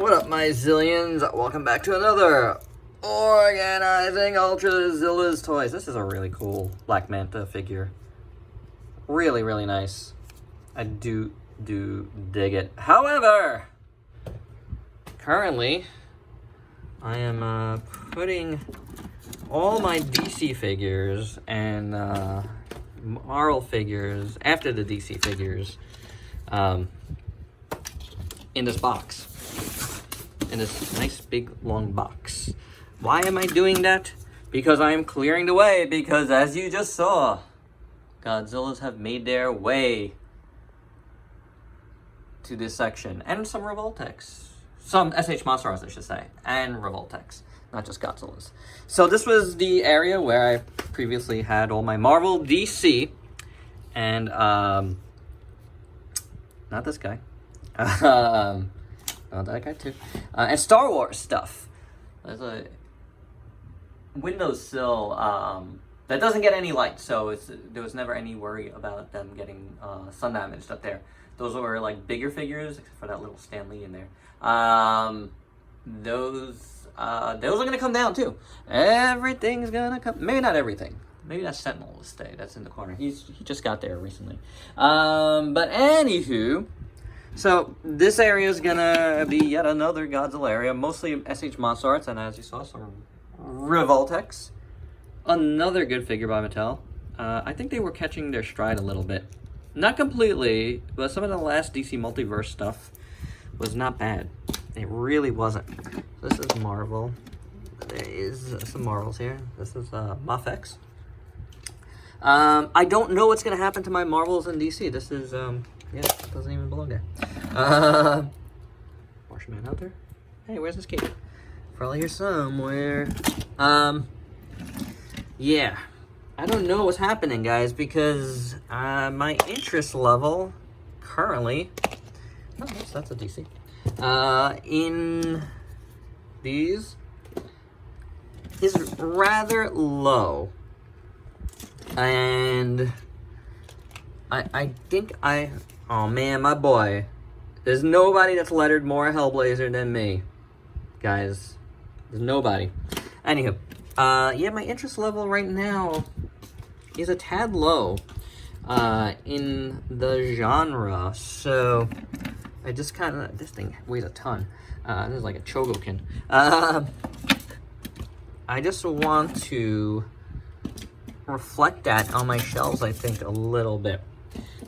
What up, my zillions? Welcome back to another Organizing Ultrazilla's Toys. This is a really cool Black Manta figure. Really, really nice. I do dig it. However, currently, I am putting all my DC figures and Marvel figures after the DC figures in this box. In this nice big long box. Why am I doing that? Because I am clearing the way, because as you just saw, Godzillas have made their way to this section. And some Revoltex. Some SH Monstars, I should say. And Revoltex. Not just Godzillas. So this was the area where I previously had all my Marvel, DC, and not this guy. Oh, that guy too. And Star Wars stuff. There's a windowsill that doesn't get any light, so there was never any worry about them getting sun damaged up there. Those were like bigger figures, except for that little Stan Lee in there. Those are gonna come down too. Everything's gonna come. Maybe not everything. Maybe that Sentinel will stay. That's in the corner. He just got there recently. But anywho. So, this area is gonna be yet another Godzilla area, mostly SH Monstars, and as you saw, some Revoltex. Another good figure by Mattel. I think they were catching their stride a little bit. Not completely, but some of the last DC Multiverse stuff was not bad. It really wasn't. This is Marvel. There is some Marvels here. This is Mafex. I don't know what's gonna happen to my Marvels in DC. This is, yeah, it doesn't even belong there. Martian Manhunter? Hey, where's this cape? Probably here somewhere. Yeah. I don't know what's happening, guys, because my interest level currently... Oh, that's a DC. In these is rather low. And I think oh man, my boy. There's nobody that's lettered more Hellblazer than me. Guys. There's nobody. Anywho. Yeah, my interest level right now is a tad low. In the genre. So, I just kind of... This thing weighs a ton. This is like a Chogokin. I just want to reflect that on my shelves, I think, a little bit.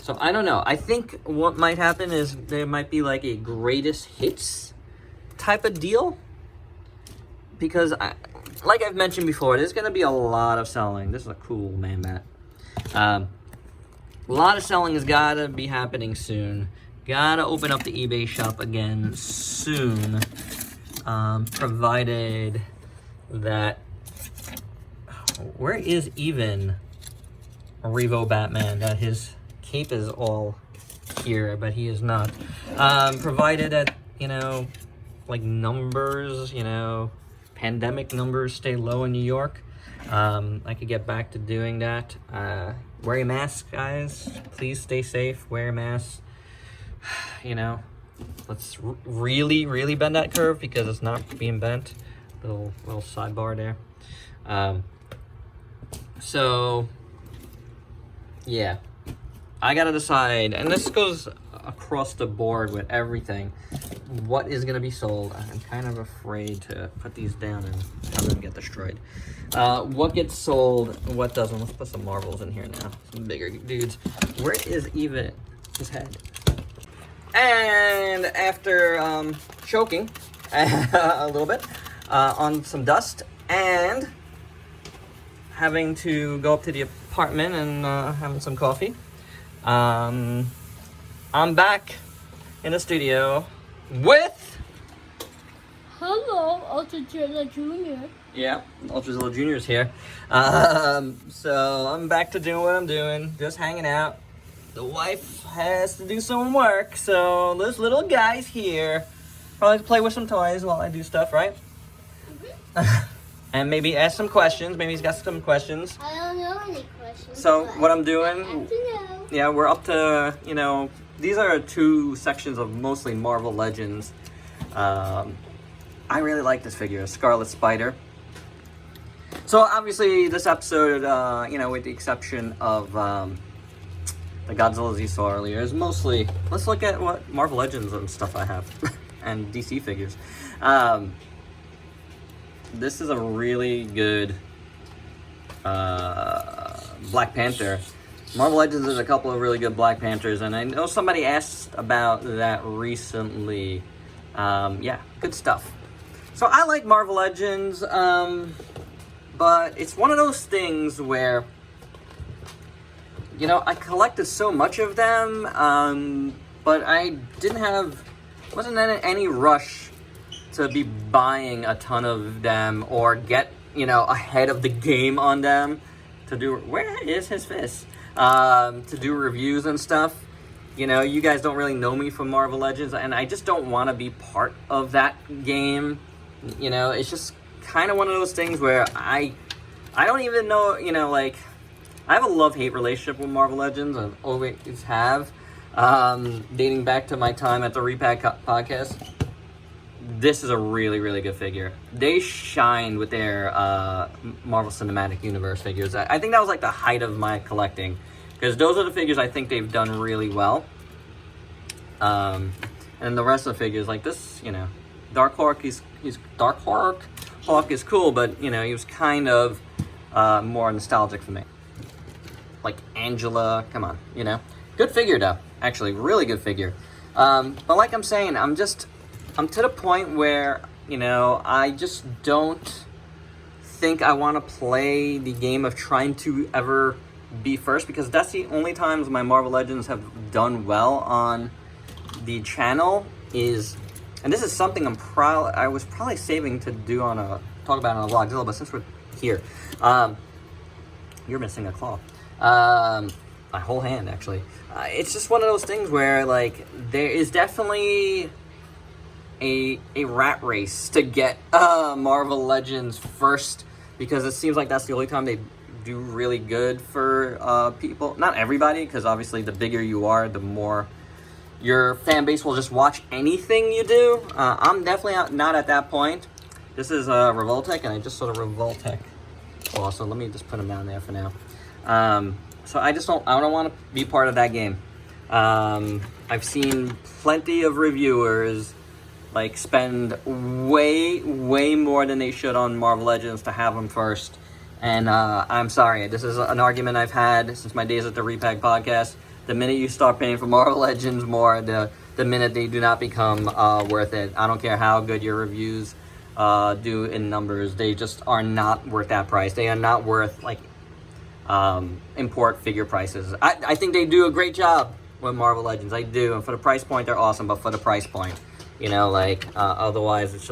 So, I don't know. I think what might happen is there might be like a greatest hits type of deal. Because, like I've mentioned before, there's going to be a lot of selling. This is a cool man bat. A lot of selling has got to be happening soon. Got to open up the eBay shop again soon. Provided that... Where is even Revo Batman? That his cape is all here, but he is not. Provided that, you know, like numbers, you know, pandemic numbers stay low in New York, I could get back to doing that. Wear your mask, guys. Please stay safe. Wear your mask. You know, let's really, really bend that curve because it's not being bent. Little sidebar there. So, yeah, I gotta decide, and this goes across the board with everything, what is gonna be sold. I'm kind of afraid to put these down and have them get destroyed. What gets sold, what doesn't. Let's put some Marvels in here now, some bigger dudes. Where is even his head? And after choking a little bit on some dust and having to go up to the apartment and having some coffee, I'm back in the studio with... Hello, Ultrazilla Jr. Yeah, Ultrazilla Jr.'s here. So I'm back to doing what I'm doing, just hanging out. The wife has to do some work, so this little guy's here. Probably play with some toys while I do stuff, right? Mm-hmm. And maybe ask some questions. Maybe he's got some questions. I don't know any questions. So what I'm doing, I have to know. Yeah, we're up to, you know, these are two sections of mostly Marvel Legends. I really like this figure, Scarlet Spider. So obviously this episode, you know, with the exception of the Godzillas you saw earlier, is mostly, let's look at what Marvel Legends and stuff I have, and DC figures. This is a really good Black Panther. Marvel Legends has a couple of really good Black Panthers, and I know somebody asked about that recently. Yeah, good stuff. So I like Marvel Legends, but it's one of those things where, you know, I collected so much of them, but I wasn't in any rush to be buying a ton of them or get, you know, ahead of the game on them to do, where is his fist? To do reviews and stuff. You know, you guys don't really know me from Marvel Legends, and I just don't want to be part of that game. You know, it's just kind of one of those things where I don't even know, you know, like, I have a love-hate relationship with Marvel Legends. I always have, dating back to my time at the Repack podcast. This is a really, really good figure. They shined with their Marvel Cinematic Universe figures. I think that was like the height of my collecting, because those are the figures I think they've done really well. And the rest of the figures, like this, you know, Dark Hawk is cool, but you know, he was kind of more nostalgic for me. Like Angela, come on, you know, good figure though. Actually, really good figure. But like I'm saying, I'm to the point where, you know, I just don't think I want to play the game of trying to ever be first, because that's the only times my Marvel Legends have done well on the channel is, and this is something I was probably saving to do talk about on a Vlogzilla, but since we're here, you're missing a claw. My whole hand, actually. It's just one of those things where, like, there is definitely a rat race to get Marvel Legends first, because it seems like that's the only time they do really good for people. Not everybody, because obviously the bigger you are, the more your fan base will just watch anything you do. I'm definitely not at that point. This is Revoltech, and I just saw the Revoltech claw, so let me just put them down there for now. So I don't want to be part of that game. I've seen plenty of reviewers like spend way more than they should on Marvel Legends to have them first. And I'm sorry, this is an argument I've had since my days at the Repack podcast. The minute you start paying for Marvel Legends more, the minute they do not become worth it. I don't care how good your reviews do in numbers, they just are not worth that price. They are not worth like import figure prices. I think they do a great job with Marvel Legends. I do, and for the price point, they're awesome. But for the price point, you know, like otherwise, it's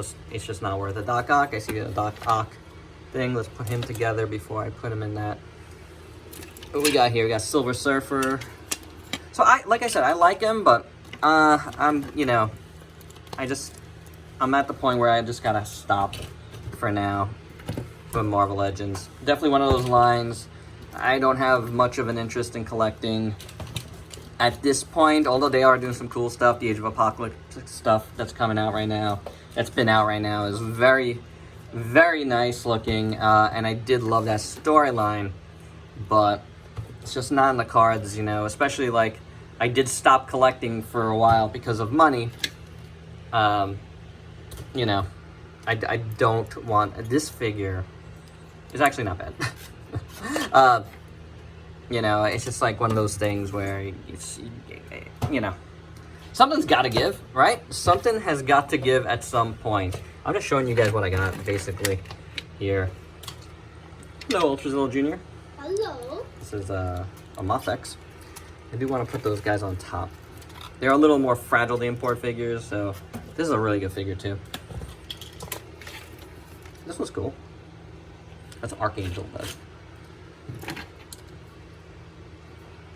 just not worth it. Doc Ock, I see a Doc Ock thing. Let's put him together before I put him in that. What we got here? We got Silver Surfer. So like I said, I like him, but I'm at the point where I just gotta stop for now with Marvel Legends. Definitely one of those lines I don't have much of an interest in collecting at this point, although they are doing some cool stuff. The Age of Apocalypse stuff that's coming out right now, that's been out right now, is very, very nice looking, and I did love that storyline, but it's just not in the cards, you know, especially like I did stop collecting for a while because of money. You know, I don't want, this figure is actually not bad. You know, it's just like one of those things where it's, you know, something's got to give, right? Something has got to give at some point. I'm just showing you guys what I got, basically, here. Hello, Ultrazilla Jr. Hello. This is a Mothex. I do want to put those guys on top. They're a little more fragile, the import figures, so this is a really good figure, too. This was cool. That's Archangel, though.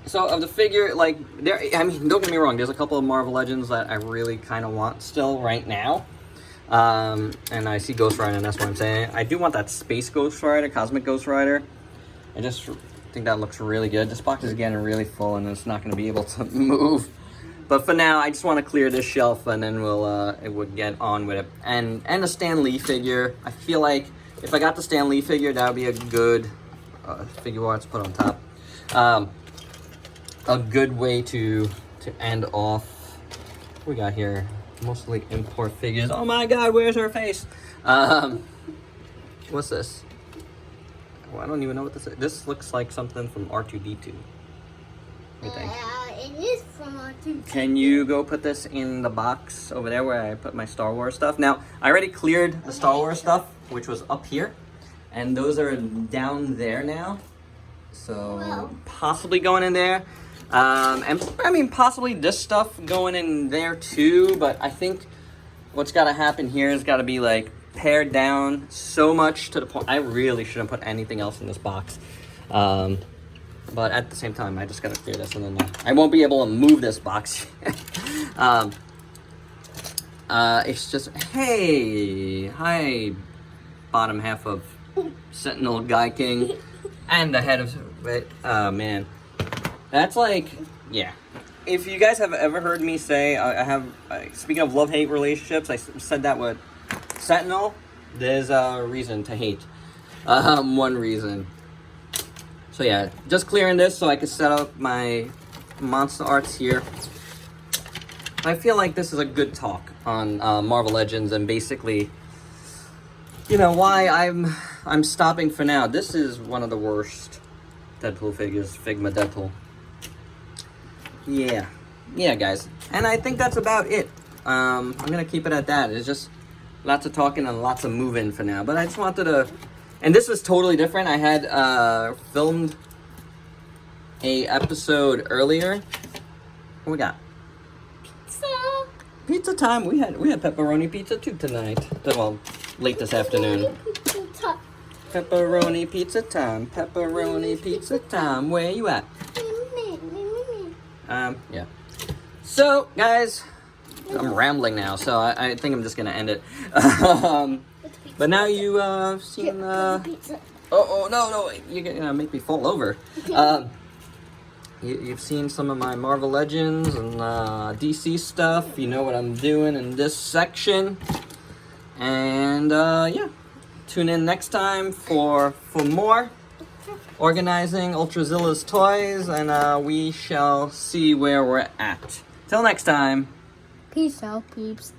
So of the figure, like, I mean, don't get me wrong, there's a couple of Marvel Legends that I really kind of want still right now. And I see Ghost Rider, and that's what I'm saying. I do want that Space Ghost Rider, Cosmic Ghost Rider. I just think that looks really good. This box is getting really full, and it's not going to be able to move But for now, I just want to clear this shelf, and then we'll get on with it. And a Stan Lee figure. I feel like if I got the Stan Lee figure, that would be a good figure art to put on top. A good way to end off. What we got here? Mostly import figures. Oh my God, where's her face? What's this? Well, I don't even know what this is. This looks like something from R2-D2. What do you think? It is from R2. Can you go put this in the box over there where I put my Star Wars stuff? Now, I already cleared the Star Wars stuff, which was up here. And those are down there now. So, Wow. possibly going in there. And I mean, possibly this stuff going in there too. But I think what's got to happen here is got to be like pared down so much to the point. I really shouldn't put anything else in this box. But at the same time, I just got to clear this. And then I won't be able to move this box. It's just, hey, hi, bottom half of Sentinel Guy King and the head of it. Oh, man. That's like, yeah. If you guys have ever heard me say, I have, speaking of love-hate relationships, I said that with Sentinel. There's a reason to hate. One reason. So yeah, just clearing this so I can set up my monster arts here. I feel like this is a good talk on Marvel Legends and basically, you know, why I'm stopping for now. This is one of the worst Deadpool figures, Figma Deadpool. Yeah, guys. And I think that's about it. I'm gonna keep it at that. It's just lots of talking and lots of moving for now. But I just wanted to, and this is totally different. I had filmed a episode earlier. What we got? Pizza time. We had pepperoni pizza too tonight. Well, late this afternoon. Pepperoni pizza time. Pepperoni pizza time. Where you at? Yeah. So, guys, I'm rambling now, so I think I'm just gonna end it. But now you've seen. Oh no! You're gonna make me fall over. You've seen some of my Marvel Legends and DC stuff. You know what I'm doing in this section. And yeah, tune in next time for more Organizing Ultrazilla's Toys, and we shall see where we're at. Till next time. Peace out, peeps.